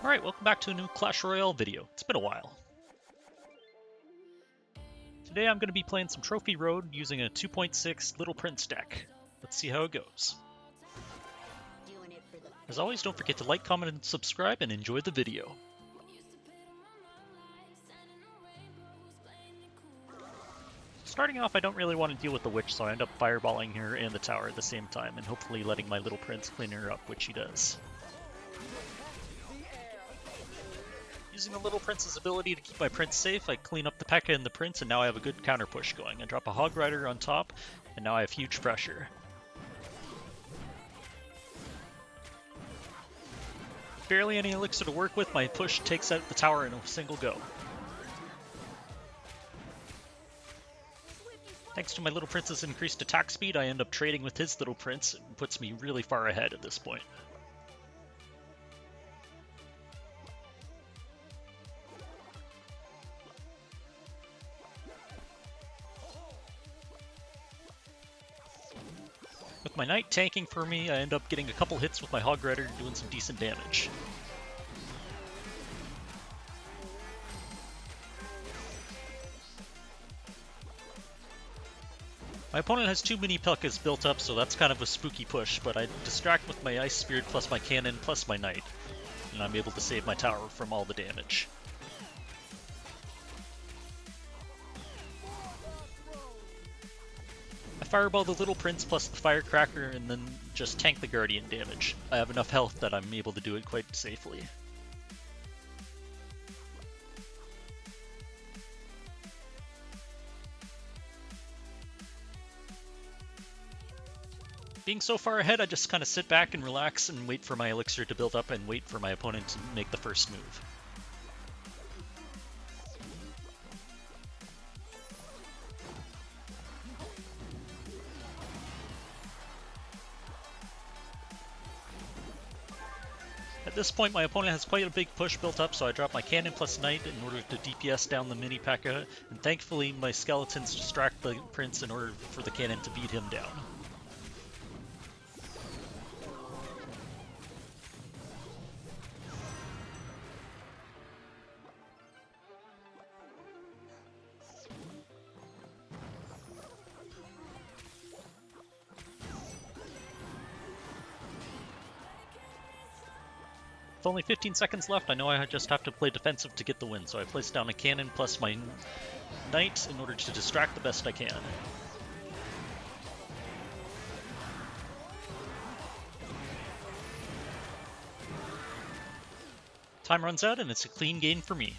Alright, welcome back to a new Clash Royale video. It's been a while. Today I'm going to be playing some Trophy Road using a 2.6 Little Prince deck. Let's see how it goes. As always, don't forget to like, comment, and subscribe, and enjoy the video. Starting off, I don't really want to deal with the witch, so I end up fireballing her and the tower at the same time, and hopefully letting my Little Prince clean her up, which he does. Using the Little Prince's ability to keep my prince safe, I clean up the P.E.K.K.A and the prince, and now I have a good counter push going. I drop a Hog Rider on top, and now I have huge pressure. Barely any elixir to work with, my push takes out the tower in a single go. Thanks to my Little Prince's increased attack speed, I end up trading with his Little Prince. It puts me really far ahead at this point. With my knight tanking for me, I end up getting a couple hits with my Hog Rider, doing some decent damage. My opponent has too many P.E.K.K.As built up, so that's kind of a spooky push, but I distract with my Ice Spirit plus my cannon plus my knight, and I'm able to save my tower from all the damage. I fireball the Little Prince plus the Firecracker and then just tank the Guardian damage. I have enough health that I'm able to do it quite safely. Being so far ahead, I just kind of sit back and relax and wait for my elixir to build up and wait for my opponent to make the first move. At this point, my opponent has quite a big push built up, so I drop my cannon plus knight in order to DPS down the mini P.E.K.K.A, and thankfully my skeletons distract the prince in order for the cannon to beat him down. With only 15 seconds left, I know I just have to play defensive to get the win, so I place down a cannon plus my knight in order to distract the best I can. Time runs out and it's a clean game for me.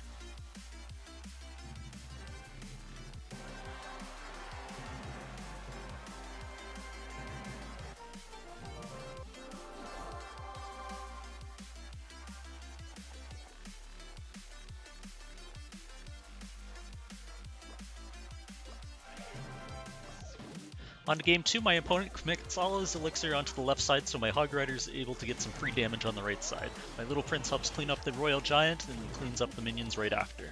On to game 2, my opponent commits all his elixir onto the left side, so my Hog Rider is able to get some free damage on the right side. My Little Prince helps clean up the Royal Giant and cleans up the minions right after.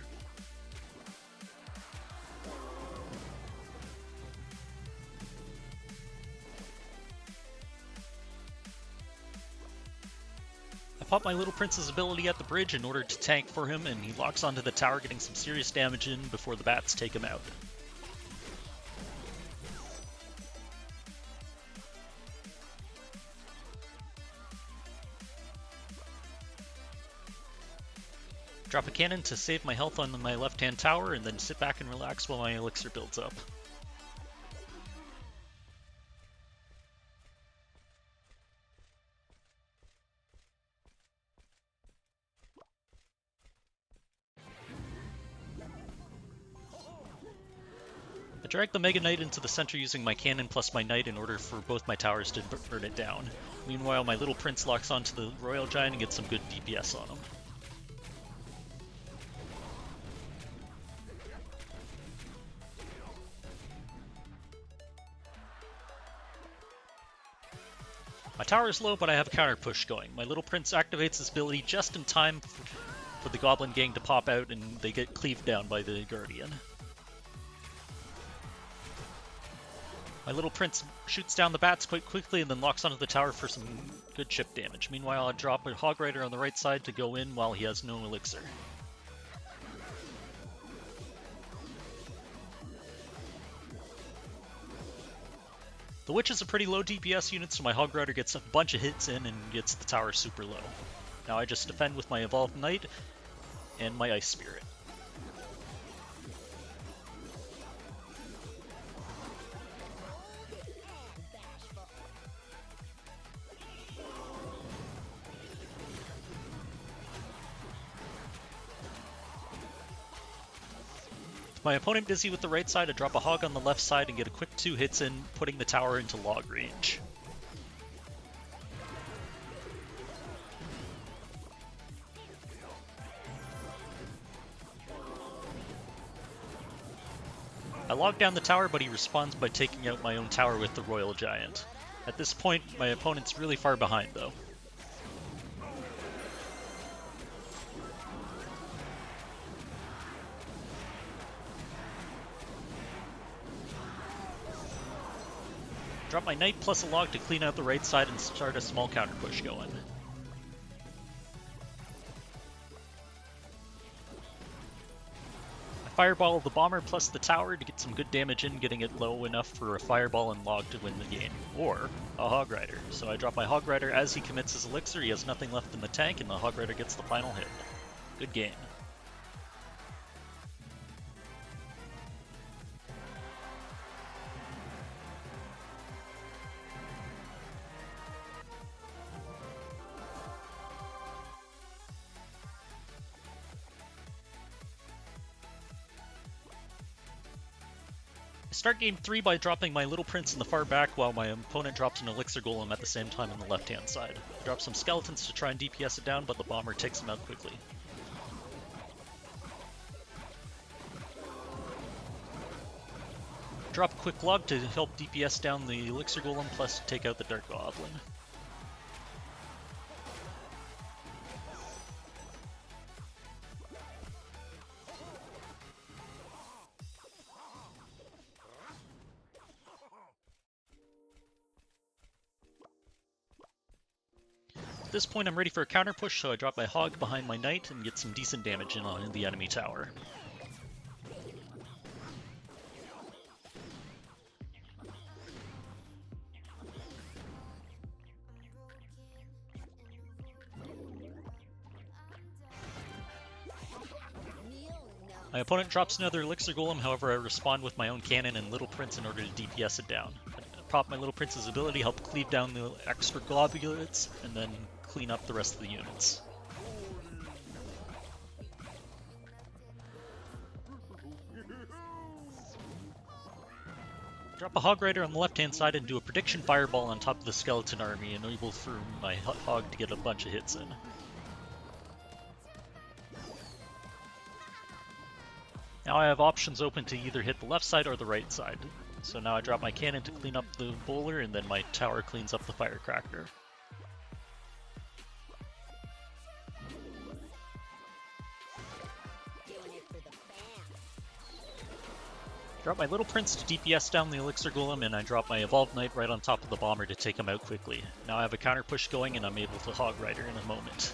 I pop my Little Prince's ability at the bridge in order to tank for him, and he locks onto the tower, getting some serious damage in before the bats take him out. Drop a cannon to save my health on my left-hand tower, and then sit back and relax while my elixir builds up. I drag the Mega Knight into the center using my cannon plus my knight in order for both my towers to burn it down. Meanwhile, my Little Prince locks onto the Royal Giant and gets some good DPS on him. My tower is low, but I have a counter push going. My Little Prince activates his ability just in time for the Goblin Gang to pop out, and they get cleaved down by the Guardian. My little prince shoots down the bats quite quickly and then locks onto the tower for some good chip damage. Meanwhile, I drop a Hog Rider on the right side to go in while he has no elixir. The Witch is a pretty low DPS unit, so my Hog Rider gets a bunch of hits in and gets the tower super low. Now I just defend with my Evolved Knight and my Ice Spirit. My opponent busy with the right side, I drop a Hog on the left side and get a quick 2 hits in, putting the tower into log range. I log down the tower, but he responds by taking out my own tower with the Royal Giant. At this point, my opponent's really far behind, though. Drop my Knight plus a log to clean out the right side and start a small counter push going. I fireball the bomber plus the tower to get some good damage in, getting it low enough for a fireball and log to win the game. Or a Hog Rider. So I drop my Hog Rider as he commits his elixir, he has nothing left in the tank, and the Hog Rider gets the final hit. Good game. I start game 3 by dropping my little prince in the far back while my opponent drops an elixir golem at the same time on the left hand side. I drop some skeletons to try and DPS it down, but the bomber takes him out quickly. Drop a quick log to help DPS down the elixir golem plus take out the dark goblin. At this point I'm ready for a counter push, so I drop my Hog behind my Knight and get some decent damage in on the enemy tower. My opponent drops another elixir golem, however I respond with my own cannon and little prince in order to DPS it down. I prop my little prince's ability, help cleave down the extra globulates, and then clean up the rest of the units. Drop a Hog Rider on the left hand side and do a prediction fireball on top of the skeleton army, enable for my Hog to get a bunch of hits in. Now I have options open to either hit the left side or the right side. So now I drop my cannon to clean up the bowler, and then my tower cleans up the firecracker. Drop my little prince to DPS down the elixir golem, and I drop my evolved knight right on top of the bomber to take him out quickly. Now I have a counter push going, and I'm able to Hog Rider in a moment.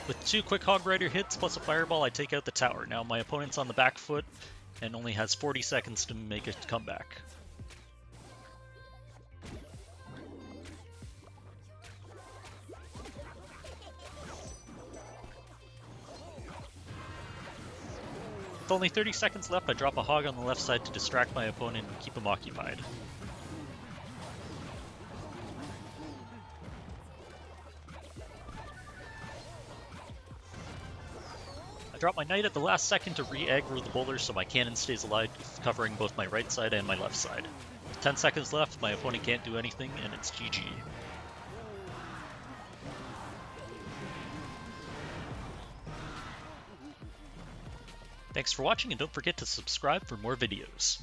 With 2 quick Hog Rider hits plus a fireball, I take out the tower. Now my opponent's on the back foot and only has 40 seconds to make a comeback. With only 30 seconds left, I drop a Hog on the left side to distract my opponent and keep him occupied. I drop my Knight at the last second to re-aggro the bowler so my cannon stays alive, covering both my right side and my left side. With 10 seconds left, my opponent can't do anything, and it's GG. Thanks for watching, and don't forget to subscribe for more videos.